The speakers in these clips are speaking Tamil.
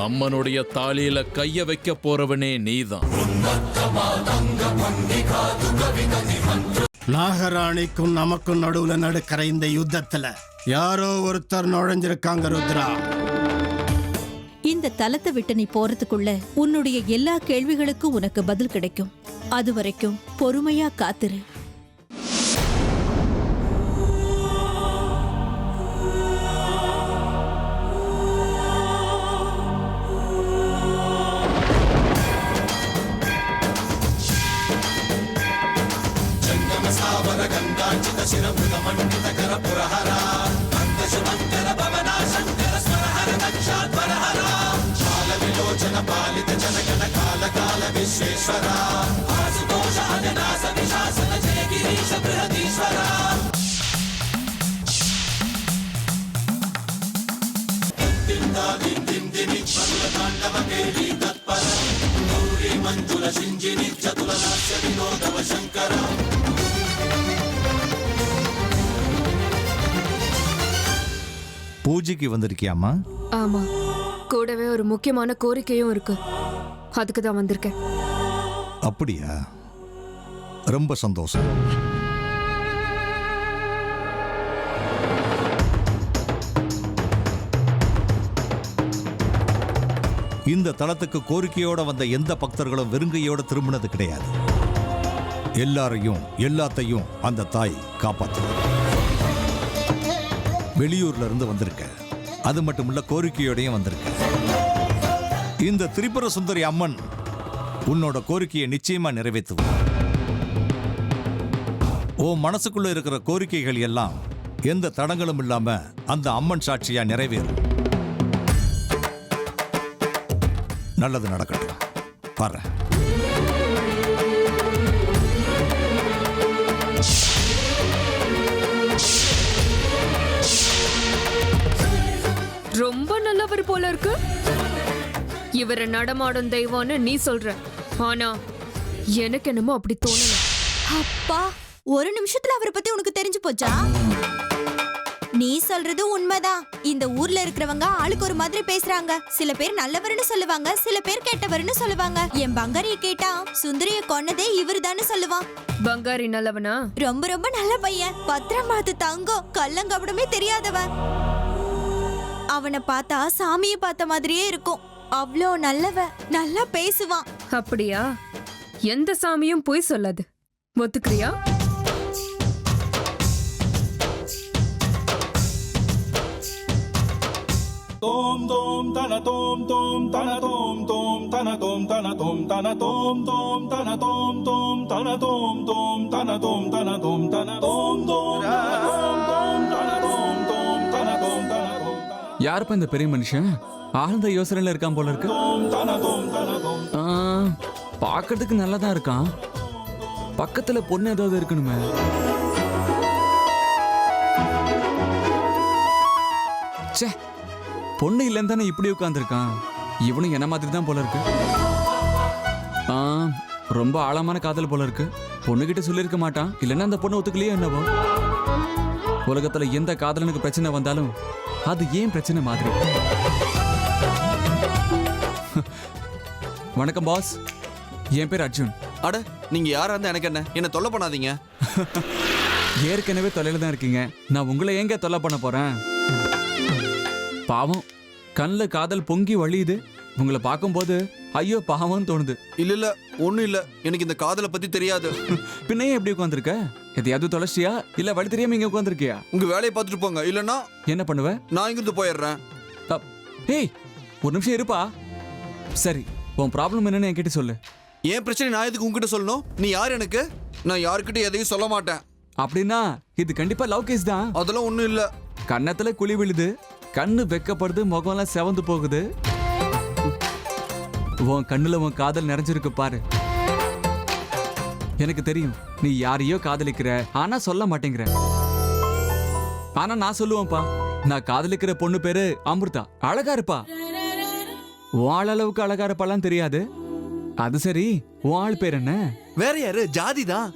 அம்மனுடைய தாலியில கைய வைக்க போறவனே நீதான். நாகராணிக்கும் நமக்கும் நடுவுல நடக்கிற இந்த யுத்தத்துல யாரோ ஒருத்தர் நுழைஞ்சிருக்காங்க ருத்ரா. இந்த தலத்தை விட்டு நீ போறதுக்குள்ள உன்னுடைய எல்லா கேள்விகளுக்கும் உனக்கு பதில் கிடைக்கும். அது வரைக்கும் பொறுமையா காத்துரு. பூஜைக்கு வந்திருக்கியாமா? ஆமா, கூடவே ஒரு முக்கியமான கோரிக்கையும் இருக்கு. அதுக்கு தான் வந்திருக்கேன். அப்படியா? ரொம்ப சந்தோஷம். இந்த தலத்துக்கு கோரிக்கையோட வந்த எந்த பக்தர்களும் வெறுங்கையோட திரும்பினது கிடையாது. எல்லாரையும் எல்லாத்தையும் அந்த தாய் காப்பாற்றுவார். வெளியூர்ல இருந்து வந்திருக்க, அது மட்டுமில்ல கோரிக்கையோடையும் வந்திருக்க. இந்த திரிபுர சுந்தரி அம்மன் உன்னோட கோரிக்கையை நிச்சயமா நிறைவேற்றுவார். ஓ மனசுக்குள்ள இருக்கிற கோரிக்கைகள் எல்லாம் எந்த தடங்களும் இல்லாம அந்த அம்மன் சாட்சியா நிறைவேறும். நல்லது நடக்கட்டும். பாரு, ரொம்ப நல்லவர் போல இருக்கு. இவரை நடமாடும் தெய்வம்னு நீ சொல்ற, ஆனா எனக்கு என்னமோ அப்படி தோணல. அப்பா, ஒரு நிமிஷத்துல அவரை பத்தி உனக்கு தெரிஞ்சு போச்சா? நீ சொல்றது உண்மைதான். இந்த ஊர்ல இருக்கிறவங்க ஆளுக்கு ஒரு மாதிரி பேசுறாங்க. சில பேர் நல்லவர்னு சொல்லுவாங்க, சில பேர் கெட்டவர்னு சொல்லுவாங்க. என் பங்காரிய கேட்டா சுந்தரிய கொன்னதே இவருதான்னு சொல்லுவான். பங்காரி நல்லவனா? ரொம்ப ரொம்ப நல்ல பையன். பத்திரமாத்து தங்கம், கள்ளங்கபடமே தெரியாதவன். அவனை பார்த்தா சாமியை பார்த்த மாதிரியே இருக்கும். அவ்வளோ நல்லவ, நல்லா பேசுவான். அப்படியா? எந்த சாமியும் பொய் சொல்லாது. ஒத்துக்கிறியா? Tom tom tana tom tom tana tom tom tana tom tana tom tana tom tom tana tom tom tana tom tom tana tom tana tom tana tom tom tana tom tom tana tom tana tom. யாருப்பா இந்த பெரிய மனுஷன்? ஆழ்ந்த யோசனையில இருக்கான் போல இருக்கு. பார்க்கறதுக்கு நல்லதா இருக்கான். பக்கத்துல பொண்ணு ஏதாவது இருக்கணுமே. ச்சே, பொண்ணு இல்லைன்னு தானே இப்படி உட்காந்துருக்கான். இவனும் என்ன மாதிரி தான் போல இருக்கு. ரொம்ப ஆழமான காதல் போல இருக்கு. பொண்ணுகிட்ட சொல்லியிருக்க மாட்டான். இல்லைன்னா அந்த பொண்ணு ஒத்துக்கலையே என்னவோ. உலகத்துல எந்த காதலனுக்கு பிரச்சனை வந்தாலும் அது ஏன் பிரச்சனை மாதிரி. வணக்கம் பாஸ், என் பேர் அர்ஜுன். அட, நீங்க யாரா இருந்தா எனக்கு என்ன தொல்லை பண்ணாதீங்க. ஏற்கனவே தொலைல தான் இருக்கீங்க. நான் உங்களை எங்க தொல்லை பண்ண போறேன்? பாவம், கண்ணில் காதல் பொங்கி வழியுது. உங்களை பார்க்கும்போது ஐயோ பாவம் தோணுது. இல்ல ஒண்ணும் இல்ல, எனக்கு இந்த காதலை பத்தி தெரியாது. பின்னையே எப்படி உட்காந்துருக்க? எதையாவது தொலைச்சியா இல்ல வழி தெரியாம இங்க உட்காந்துருக்கியா? உங்க வேலையை பார்த்துட்டு போங்க, இல்லன்னா என்ன பண்ணுவ? நான் இங்கிருந்து போயிடுறேன். ஏய், ஒரு நிமிஷம் இருப்பா. சரி, உன் ப்ராப்ளம் என்னன்னு என்கிட்ட சொல்லு. ஏன் பிரச்சனை நான் எதுக்கு உங்ககிட்ட சொல்லணும்? நீ யார் எனக்கு? நான் யாருக்கிட்ட எதையும் சொல்ல மாட்டேன். அப்படின்னா இது கண்டிப்பா லவ் கேஸ் தான். அதெல்லாம் ஒண்ணும் இல்ல. கன்னத்துல குழி விழுது, கண்ணு வெக்கப்படுது, முகம்லாம் செவந்து போகுது. உன் கண்ணுல உன் காதல் நிறைஞ்சிருக்கு பாரு. எனக்கு தெரியும் நீ யாரையோ காதலிக்கிற, ஆனா சொல்ல மாட்டேங்கிற. ஆனா நான் சொல்லுவேன்ப்பா, நான் காதலிக்கிற பொண்ணு பேரு அமிர்தா. அழகா இருப்பா. உன் அளவுக்கு அழகா இருப்பாலாம் தெரியாது. அது சரி, உன் ஆள் பேர் என்ன? வேற யாரு? ஜாதி தான்.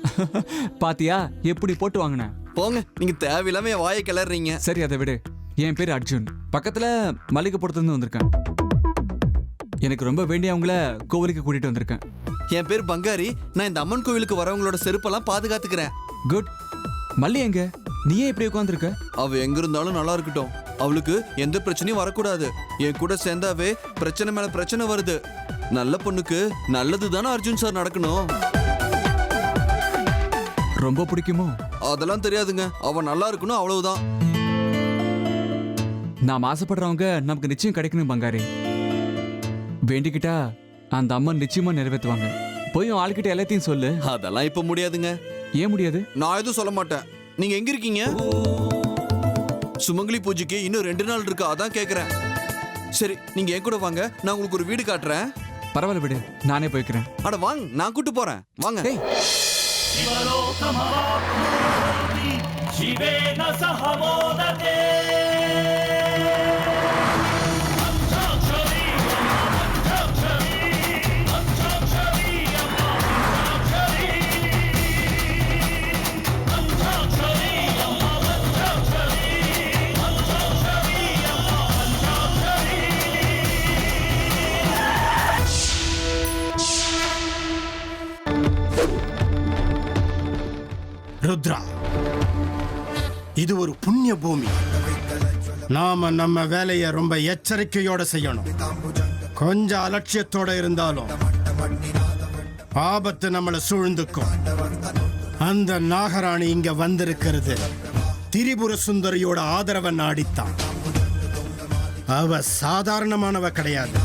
பாத்தியா எப்படி போட்டு வாங்கின? போங்க, நீங்க தேவையில்லாம என் வாயை கிளறீங்க. சரி, அதை விடு. என் பேர் அர்ஜுன். பக்கத்துல மல்லிகைப்புறத்துல இருந்து வந்திருக்கேன். எனக்கு ரொம்ப வேண்டியவங்கள கோவிலுக்கு கூட்டிட்டு வந்திருக்கேன். என் பேர் பங்காரி. நான் இந்த அம்மன் கோவிலுக்கு வரவங்களோட செருப்பெல்லாம் பாதுகாத்துக்கிறேன். குட். மல்லி எங்க? நீயே இப்படி உட்காந்துருக்க? அவ எங்க இருந்தாலும் நல்லா இருக்கட்டும். அவளுக்கு எந்த பிரச்சனையும் வரக்கூடாது. என் கூட சேர்ந்தாவே பிரச்சனை மேல பிரச்சனை வருது. நல்ல பொண்ணுக்கு நல்லது தானே அர்ஜுன் சார் நடக்கணும். ரொம்ப பிடிக்குமோ? அதெல்லாம் தெரியாதுங்க. அவ நல்லா இருக்கணும், அவ்வளவுதான். நாம் ஆசைப்படுறவங்க நமக்கு நிச்சயம் கிடைக்கணும் பங்காரி. வேண்டிக்கிட்டா அந்த அம்மன் நிச்சயமா நிறைவேற்றுவாங்க. போய் ஆள்கிட்ட எல்லாத்தையும் சொல்லு. அதெல்லாம் இப்ப முடியாதுங்க. ஏன் முடியாது? நான் எதுவும் சொல்ல மாட்டேன். நீங்க எங்க இருக்கீங்க? சுமங்கலி பூஜைக்கு இன்னும் 2 நாள் இருக்கு, அதான் கேக்குறேன். சரி, நீங்க என் கூட வாங்க, நான் உங்களுக்கு ஒரு வீடு காட்டுறேன். பரவாயில்ல விடு, நானே போய்க்கிறேன். அட வாங்க, நான் கூட்டு போறேன், வாங்க. ஏய், शिवेन सह मोदते ருத்ரா, இது ஒரு புண்ணிய பூமி. நாம நம்ம வேலையை ரொம்ப எச்சரிக்கையோட செய்யணும். கொஞ்சம் அலட்சியத்தோட இருந்தாலும் ஆபத்து நம்மளை சூழ்ந்துக்கும். அந்த நாகராணி இங்க வந்திருக்கிறது திரிபுர சுந்தரியோட ஆதரவை நாடித்தான். அவ சாதாரணமானவ கிடையாது.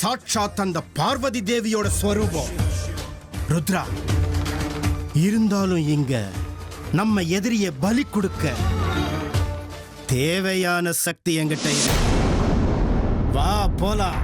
சாட்சாத் அந்த பார்வதி தேவியோட ஸ்வரூபம். ருத்ரா, இருந்தாலும் இங்க நம்ம எதிரிய பலி கொடுக்க தேவையான சக்தி என்கிட்ட இருக்கு. வா போலாம்.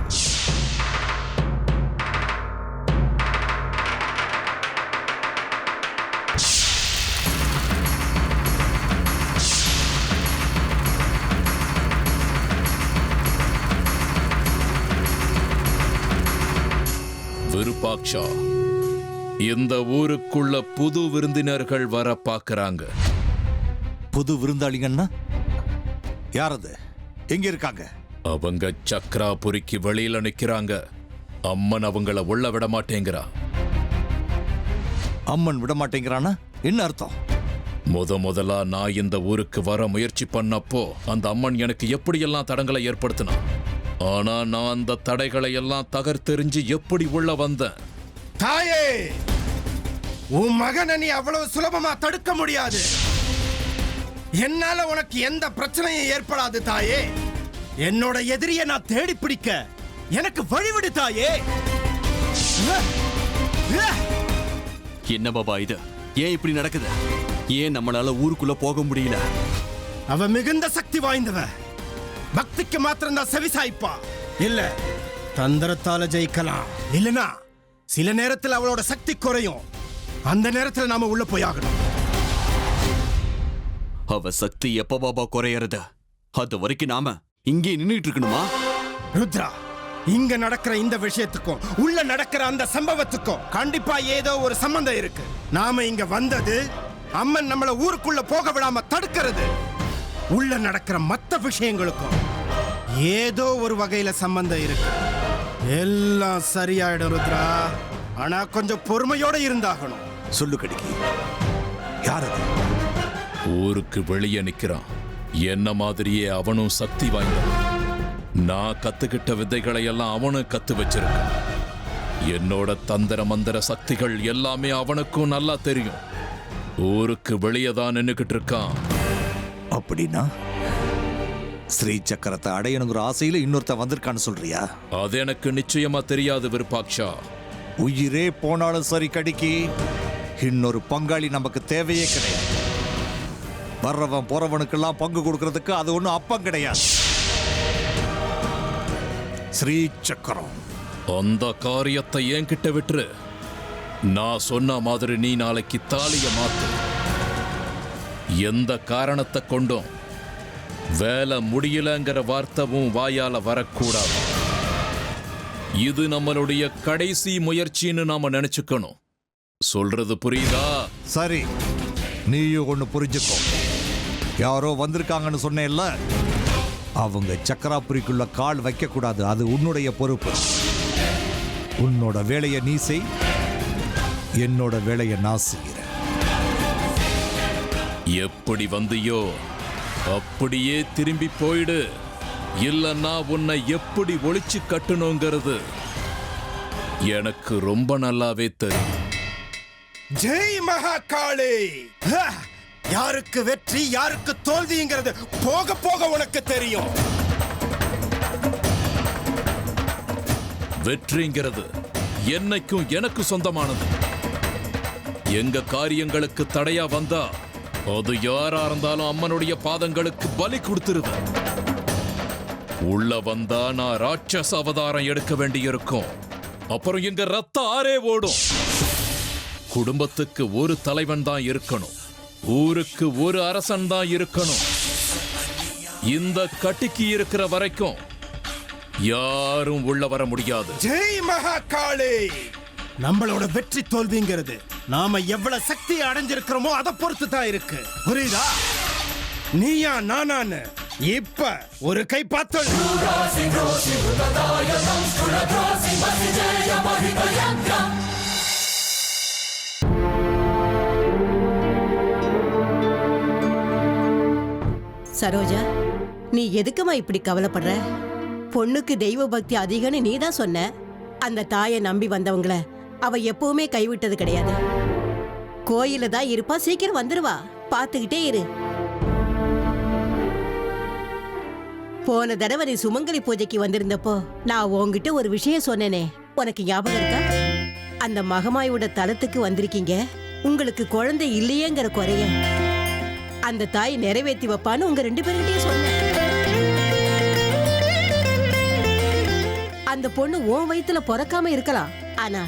விருப்பாக்ஷா, இந்த ஊருக்குள்ள புது விருந்தினர்கள் வர பாக்குறாங்க. புது விருந்தாளிங்கன்னா யார் அது? எங்க இருக்காங்க? அவங்க சக்ராபுரிக்கு வெளியில நிக்கிறாங்க. அம்மன் அவங்கள உள்ள விட மாட்டேங்கிறா. அம்மன் விட மாட்டேங்கிறானா? என்ன அர்த்தம்? முதலா நான் இந்த ஊருக்கு வர முயற்சி பண்ணப்போ அந்த அம்மன் எனக்கு எப்படியெல்லாம் தடங்களை ஏற்படுத்தினா. ஆனா நான் அந்த தடைகளை எல்லாம் தகர்த்தெறிஞ்சு எப்படி உள்ள வந்தேன். தாயே, உன் மகனை நீ அவ்வளவு சுலபமா தடுக்க முடியாது. என்னால உனக்கு எந்த பிரச்சனையும் ஏற்படாது தாயே. என்னோட எதிரியை நான் தேடி பிடிக்க எனக்கு வழிவிடு தாயே. என்ன பாபா இது? ஏன் இப்படி நடக்குது? ஏன் நம்மளால ஊருக்குள்ள போக முடியல? அவ மிகுந்த சக்தி வாய்ந்தவ. பக்திக்கு மாத்திரம் தான் செவிசாய்ப்பா. இல்ல தந்திரத்தால ஜெயிக்கலாம். இல்லனா சில நேரத்தில் அவளோட சக்தி குறையும். அந்த நேரத்தில் நாம உள்ள போயாகணும். அவ சக்தி எப்ப பாபா குறையறது? அது வரைக்கும் நாம இங்கே நின்னுட்டு இருக்கணுமா? ருத்ரா, இங்க நடக்கிற இந்த விஷயத்துக்கும் உள்ள நடக்கிற அந்த சம்பவத்துக்கும் கண்டிப்பா ஏதோ ஒரு சம்பந்தம் இருக்கு. நாம இங்க வந்தது அம்மன் நம்மள ஊருக்குள்ள போக விடாம தடுக்கிறது. உள்ள நடக்கிற மத்த விஷயங்களுக்கும் ஏதோ ஒரு வகையில சம்பந்தம் இருக்கு. எல்லாம் சரியாயிடும் ருத்ரா. ஆனா கொஞ்சம் பொறுமையோட இருந்தாகணும். சொல்லு கடிக்கி, யார் அது? ஊருக்கு வெளியே நிக்கிறான். என்ன மாதிரியே அவனும் சக்தி வாய்ந்தவன். நான் கத்துக்கிட்ட வித்தைகளை எல்லாம் அவனும் கத்து வச்சிருக்கான். என்னோட தந்திர மந்திர சக்திகள் எல்லாமே அவனுக்கும் நல்லா தெரியும். ஊருக்கு வெளியே தான் நின்னுக்கிட்டு இருக்கான். அப்படின்னா ஸ்ரீ சக்கரத்தை அடையணுங்கிற ஆசையில இன்னொருத்த வந்திருக்கான்னு சொல்றியா? அது எனக்கு நிச்சயமா தெரியாது விருப்பாக்ஷா. உயிரே போனாலும் சரி கடிக்கி, இன்னொரு பங்காளி நமக்கு தேவையே கிடையாது. வர்றவன் போறவனுக்கெல்லாம் பங்கு கொடுக்கறதுக்கு அது ஒண்ணும் அப்பம் கிடையாது. ஸ்ரீ சக்கரம், அந்த காரியத்தை என்கிட்ட விட்டுரு. நான் சொன்ன மாதிரி நீ நாளைக்கு தாலிய மாத்து. எந்த காரணத்தை கொண்டும் வேலை முடியலங்கிற வார்த்தைவும் வாயால வரக்கூடாது. இது நம்மளுடைய கடைசி முயற்சின்னு நாம நினைச்சுக்கணும். சொல்றது புரியுதா? சரி, நீயும் ஒண்ணு புரிஞ்சுக்கோ. யாரோ வந்திருக்காங்கன்னு சொன்னேன்ல, அவங்க சக்கராபுரிக்குள்ள கால் வைக்கக்கூடாது. அது உன்னுடைய பொறுப்பு. உன்னோட வேலையை நீ செய், என்னோட வேலையை நான் செய்கிறேன். எப்படி வந்தியோ அப்படியே திரும்பி போயிடு. இல்லன்னா உன்னை எப்படி ஒளிச்சு கட்டணுங்கிறது எனக்கு ரொம்ப நல்லாவே தெரியும். ஜெய் மகாகாளி! யாருக்கு வெற்றி யாருக்கு தோல்விங்கிறது போக போக உனக்கு தெரியும். வெற்றிங்கிறது என்னைக்கும் எனக்கு சொந்தமானது. எங்க காரியங்களுக்கு தடையா வந்தா அது யாரா இருந்தாலும் அம்மனுடைய பாதங்களுக்கு பலி கொடுத்துருவேன். உள்ள வந்தா நான் ராட்சச அவதாரம் எடுக்க வேண்டியிருக்கும். அப்புறம் எங்க ரத்த ஆறே ஓடும். குடும்பத்துக்கு ஒரு தலைவன் தான் இருக்கணும், ஊருக்கு ஒரு அரசன் தான் இருக்கணும். இந்த கட்டிக்கு இருக்கிற வரைக்கும் யாரும் உள்ள வர முடியாது. ஜெய் மகாகாளி! நம்மளோட வெற்றி தோல்விங்கிறது நாம எவ்வளவு சக்தி அடைஞ்சிருக்கிறோமோ அதை பொறுத்து தான் இருக்கு. புரியுதா? நீயா நானான்னு இப்ப ஒரு கை பார்த்தோம். சரோஜா, நீ எதுக்குமா இப்படி கவலைப்படுற? பொண்ணுக்கு தெய்வ பக்தி அதிகம்னு நீ தான் சொன்ன. அந்த தாயை நம்பி வந்தவங்கள அவ எப்பவுமே கைவிட்டது கிடையாது. கோயில தான் இருப்பா, சீக்கிரம் வந்துருவா, பாத்துக்கிட்டே இரு. போன தடவை நீ சுமங்கலி பூஜைக்கு வந்திருந்தப்போ நான் உன்கிட்ட ஒரு விஷயம் சொன்னேனே, உனக்கு ஞாபகம் இருக்கா? அந்த மகமாயோட தலத்துக்கு வந்திருக்கீங்க, உங்களுக்கு குழந்தை இல்லையேங்கிற குறைய அந்த தாய் நிறைவேற்றி வைப்பான்னு உங்க 2 பேருக்கிட்டே சொன்னேன். அந்த பொண்ணு உன் வயித்துல பிறக்காம இருக்கலாம், ஆனா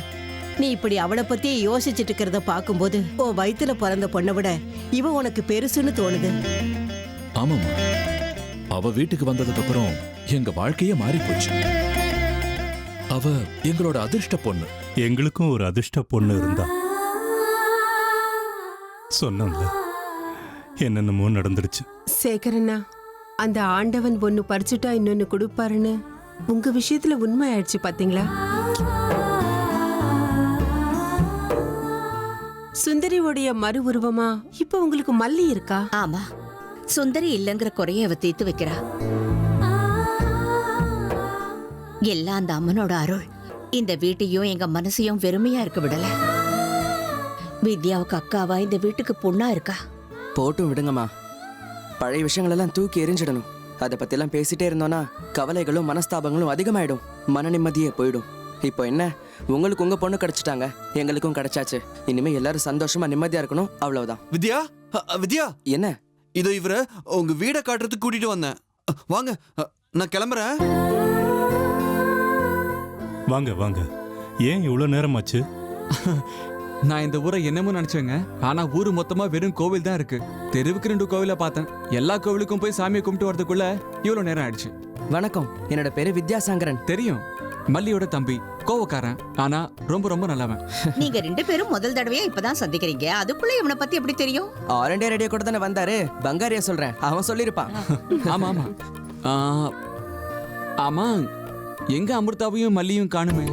நீ இப்படி அவளை பத்தி யோசிச்சுட்டு இருக்கிறத பார்க்கும்போது உன் வயித்துல பிறந்த பொண்ணை விட இவ உனக்கு பெருசுன்னு தோணுது. ஆமாமா, அவ வீட்டுக்கு வந்ததுக்கு அப்புறம் எங்க வாழ்க்கையே மாறி போச்சு. அவ எங்களோட அதிர்ஷ்ட பொண்ணு. எங்களுக்கும் ஒரு அதிர்ஷ்ட பொண்ணு இருந்தா. சொன்னோம்ல, என்னென்னமோ நடந்துருச்சு. சேகரண்ணா, அந்த ஆண்டவன் ஒன்னு பறிச்சுட்டா இன்னொன்னு கொடுப்பாருன்னு உங்க விஷயத்துல உண்மை ஆயிடுச்சு பாத்தீங்களா? சுந்தரியோடைய மறு உருவமா இப்ப உங்களுக்கு மல்லி இருக்கா? ஆமா, சுந்தரி இல்லங்கிற குறைய அவ தீர்த்து வைக்கிறா. எல்லாம் அந்த அம்மனோட அருள். இந்த வீட்டையும் எங்க மனசையும் வெறுமையா இருக்க விடல. வித்யாவுக்கு அக்காவா இந்த வீட்டுக்கு பொண்ணா இருக்கா. போட்டும் விடுங்கம்மா, பழைய விஷயங்கள் எல்லாம் தூக்கி எரிஞ்சிடணும். அதை பத்திலாம் பேசிட்டே இருந்தோம்னா கவலைகளும் மனஸ்தாபங்களும் அதிகமாயிடும், மன நிம்மதியே போயிடும். இப்போ என்ன, உங்களுக்கு உங்க பொண்ணு கிடைச்சிட்டாங்க, எங்களுக்கும் கிடைச்சாச்சு. இனிமே எல்லாரும் சந்தோஷமா நிம்மதியா இருக்கணும், அவ்வளவுதான். வித்யா, வித்யா, என்ன? இதோ இவரை உங்க வீடை காட்டுறதுக்கு கூட்டிட்டு வந்தேன். வாங்க, நான் கிளம்புறேன். வாங்க வாங்க. ஏன் இவ்வளவு நேரமாச்சு? நான் இந்த ஊரை என்னமோ நினைச்சேங்க, ஆனா ஊரு மொத்தமா வெறும் கோவில் தான் இருக்கு. தெருவுக்கு 2 கோவில பார்த்தேன். எல்லா கோவிலுக்கும் போய் சாமியை கும்பிட்டு வரதுக்குள்ள இவ்வளவு நேரம் ஆயிடுச்சு. வணக்கம், என்னோட பேரு வித்யாசாங்கரன். தெரியும், மல்லியோட தம்பி, கோவக்காரன், ஆனா ரொம்ப ரொம்ப நல்லவன். நீங்க 2 பேரும் முதல் தடவையா இப்பதான் சந்திக்கிறீங்க, அதுக்குள்ள இவனை பத்தி எப்படி தெரியும்? ஆல் இண்டியா ரேடியோ கூட தானே வந்தாரு, பங்காரியா சொல்றேன், அவன் சொல்லிருப்பான். ஆமா ஆமா. ஆமா, எங்க அமிர்தாவையும் மல்லியும் காணுமே?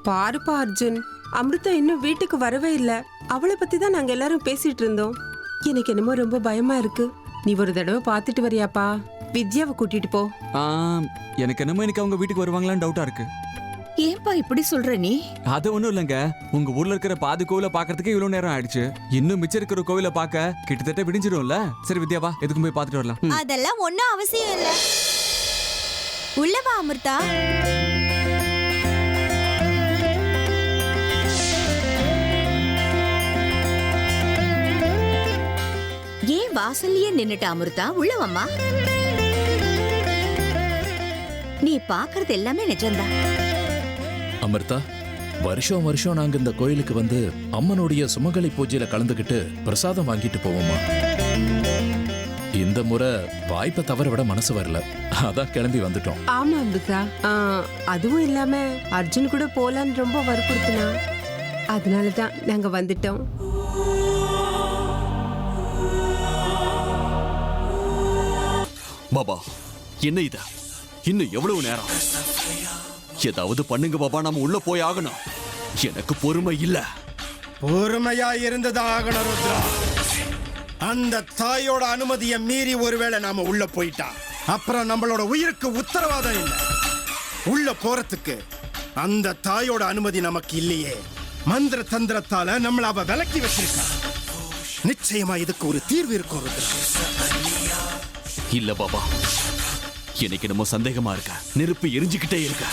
பாருப்பா அர்ஜுன், அமிர்தா இன்னும் வீட்டுக்கு வரவே இல்ல. அவளை பத்தி தான் நாங்க எல்லாரும் பேசிட்டு இருந்தோம். எனக்கு என்னமோ ரொம்ப பயமா இருக்கு. நீ ஒரு தடவை பாத்துட்டு வரியாப்பா? வித்யாவை கூட்டிட்டு போ. எனக்கு என்னமோ இன்னைக்கு அவங்க வீட்டுக்கு வருவாங்களான்னு டவுட்டா இருக்கு. ஏன்பா இப்படி சொல்ற நீ? அது ஒண்ணும் இல்லைங்க, உங்க ஊர்ல இருக்கிற பாதி கோவில பாக்குறதுக்கு இவ்வளவு நேரம் ஆயிடுச்சு. இன்னும் மிச்சம் இருக்கிற கோவில பாக்க கிட்டத்தட்ட விடிஞ்சிடும்ல. சரி வித்யாவா, எதுக்கும் போய் பாத்துட்டு வரலாம். அதெல்லாம் ஒண்ணும் அவசியம் இல்ல. உள்ளவா அமிர்தா. ஏன் வாசல்லையே நின்னுட்ட அமிர்தா? உள்ளவம்மா. நீ பாக்குறது எல்லாமே நிஜம்தான். அமிர்தா, வருஷம் வருஷம் நாங்க இந்த கோயிலுக்கு வந்து அம்மனுடைய சுமங்கலி பூஜையில கலந்துகிட்டு பிரசாதம் வாங்கிட்டு போவோமா. இந்த முறை வாய்ப்பை தவற விட மனசு வரல, அதான் கிளம்பி வந்துட்டோம். ஆமா அமிர்தா, அதுவும் இல்லாம அர்ஜுன் கூட போலான்னு ரொம்ப வற்புறுத்தினா, அதனாலதான் நாங்க வந்துட்டோம். பாபா, என்ன இது? இன்னும் எவ்வளவு நேரம்? ஏதாவது பண்ணுங்க பாபா, நாம உள்ள போய் ஆகணும். எனக்கு பொறுமை இல்ல. பொறுமையா இருந்ததா ஆகணும் ருத்ரா. அந்த தாயோட அனுமதியை மீறி ஒருவேளை நாம உள்ள போயிட்டா அப்புறம் நம்மளோட உயிருக்கு உத்தரவாதம் இல்லை. உள்ள போறதுக்கு அந்த தாயோட அனுமதி நமக்கு இல்லையே. மந்திர தந்திரத்தால நம்மள அவ விலக்கி வச்சிருக்கா. நிச்சயமா இதுக்கு ஒரு தீர்வு இருக்கும் ருத்ரா. இல்ல பாபா, எனக்கு என்னமோ சந்தேகமா இருக்க. நெருப்பு எரிஞ்சுக்கிட்டே இருக்க.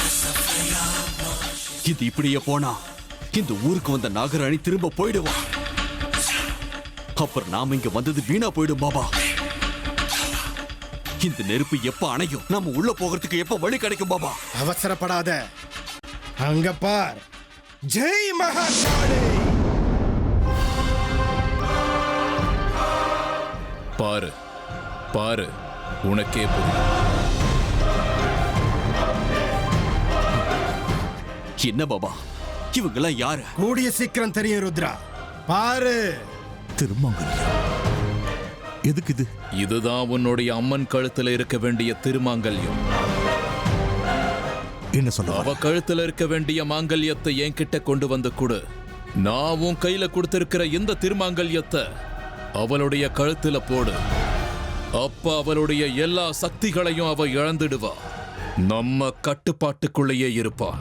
இது இப்படியே போனா இந்த ஊருக்கு வந்த நாகராணி திரும்ப போயிடுவான். அப்புறம் நாம இங்க வந்தது வீணா போயிடும் பாபா. இந்த நெருப்பு எப்ப அணையும்? நாம உள்ள போகிறதுக்கு எப்ப வழி கிடைக்கும் பாபா? அவசரப்படாத. அங்க பார். ஜெய் மகாகாளி. பாரு பாரு, உனக்கே புரியும். என்ன பாபா, இவங்கெல்லாம் யாரு? கூடிய சீக்கிரம் தெரியும் ருத்ரா. பாரு. திருமாங்கல்யம். எதுக்கு இது? இதுதான் உன்னுடைய அம்மன் கழுத்துல இருக்க வேண்டிய திருமாங்கல்யம். என்ன சொல்ற? அவ கழுத்துல இருக்க வேண்டிய மாங்கல்யத்தை என்கிட்ட கொண்டு வந்து கொடு. நான் உன் கையில கொடுத்திருக்கிற இந்த திருமாங்கல்யத்தை அவளுடைய கழுத்துல போடு. அப்ப அவளுடைய எல்லா சக்திகளையும் அவ இழந்துடுவா. நம்ம கட்டுப்பாட்டுக்குள்ளேயே இருப்பா.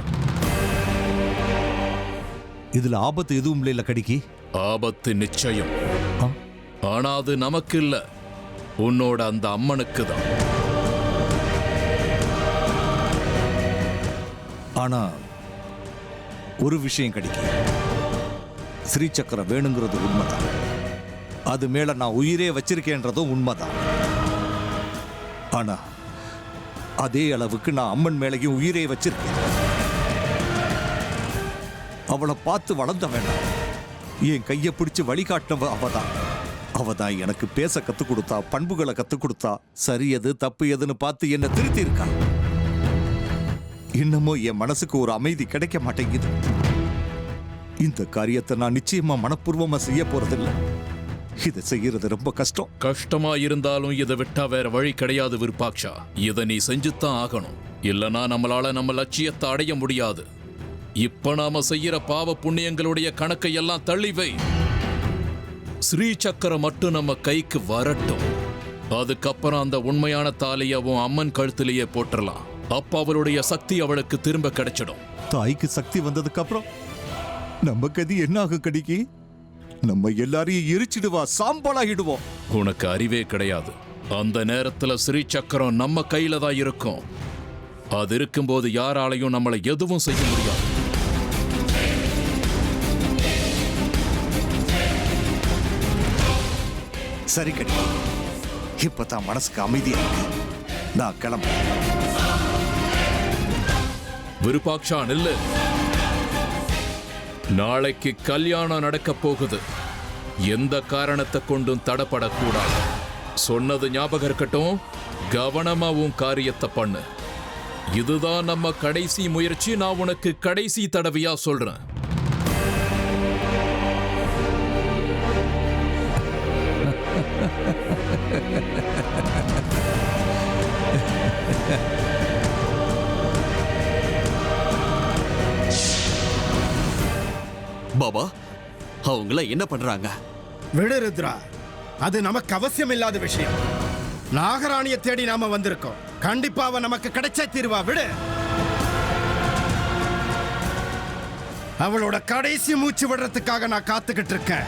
இதுல ஆபத்து எதுவும் இல்ல கடிக்கு? ஆபத்து நிச்சயம். ஆனா அது நமக்கு இல்ல, உன்னோட அந்த அம்மனுக்கு தான். ஆனா ஒரு விஷயம் கடிக்கு, ஸ்ரீ சக்கரம் வேணுங்கிறது உண்மைதான். அது மேல நான் உயிரே வச்சிருக்கேன்றதும் உண்மைதான். ஆனா அதே அளவுக்கு நான் அம்மன் மேலேயும் உயிரே வச்சிருக்கேன். அவளை பார்த்து வளர்ந்த வேண்டாம். என் கையை பிடிச்சு வழிகாட்டினவ அவதான். அவதான் எனக்கு பேச கத்து கொடுத்தா, பண்புகளை கத்து கொடுத்தா, சரி எது தப்பு எதுன்னு பார்த்து என்ன திருத்தி இருக்கா. இன்னமும் என் மனசுக்கு ஒரு அமைதி கிடைக்க மாட்டேங்குது. இந்த காரியத்தை நான் நிச்சயமா மனப்பூர்வமா செய்ய போறதில்லை. இதை செய்யறது ரொம்ப கஷ்டம். கஷ்டமா இருந்தாலும் இதை விட்டா வேற வழி கிடையாது விருப்பாக்ஷா. இதை நீ செஞ்சுத்தான் ஆகணும். இல்லனா நம்மளால நம்ம லட்சியத்தை அடைய முடியாது. இப்ப நாம செய்யற பாவ புண்ணியங்களுடைய கணக்கை எல்லாம் தள்ளி வை. ஸ்ரீ சக்கரம் மட்டும் நம்ம கைக்கு வரட்டும். அதுக்கப்புறம் அந்த உண்மையான தாலியவும் அம்மன் கழுத்திலேயே போட்டுடலாம். அப்ப அவளுடைய சக்தி அவளுக்கு திரும்ப கிடைச்சிடும். தாய்க்கு சக்தி வந்ததுக்கு அப்புறம் நம்ம கதி என்ன ஆகும் கடிக்கு? நம்ம எல்லாரையும் எரிச்சிடுவா, சாம்பலாகிடுவோம். உனக்கு அறிவே கிடையாது. அந்த நேரத்துல ஸ்ரீ சக்கரம் நம்ம கையில தான் இருக்கும். அது இருக்கும்போது யாராலையும் நம்மளை எதுவும் செய்ய முடியாது. சரி கடி, இப்பதான் மனசுக்கு அமைதியா இருக்கு. நான் கிளம்புறேன். விருப்பாக்ஷா நில்லு. நாளைக்கு கல்யாணம் நடக்க போகுது. எந்த காரணத்தை கொண்டும் தடப்படக்கூடாது. சொன்னது ஞாபகம் இருக்கட்டும். கவனமா உன் காரியத்தை பண்ணு. இதுதான் நம்ம கடைசி முயற்சி. நான் உனக்கு கடைசி தடவையா சொல்றேன். பாபா, அவங்கள என்ன பண்றாங்க? விடு ருத்ரா, அது நமக்கு அவசியம் இல்லாத விஷயம். நாகராணியை தேடி நாம வந்திருக்கோம். கண்டிப்பா அவ நமக்கு கிடைச்சே தீருவா. விடு. அவளோட கடைசி மூச்சு விடுறதுக்காக நான் காத்துக்கிட்டு இருக்கேன்.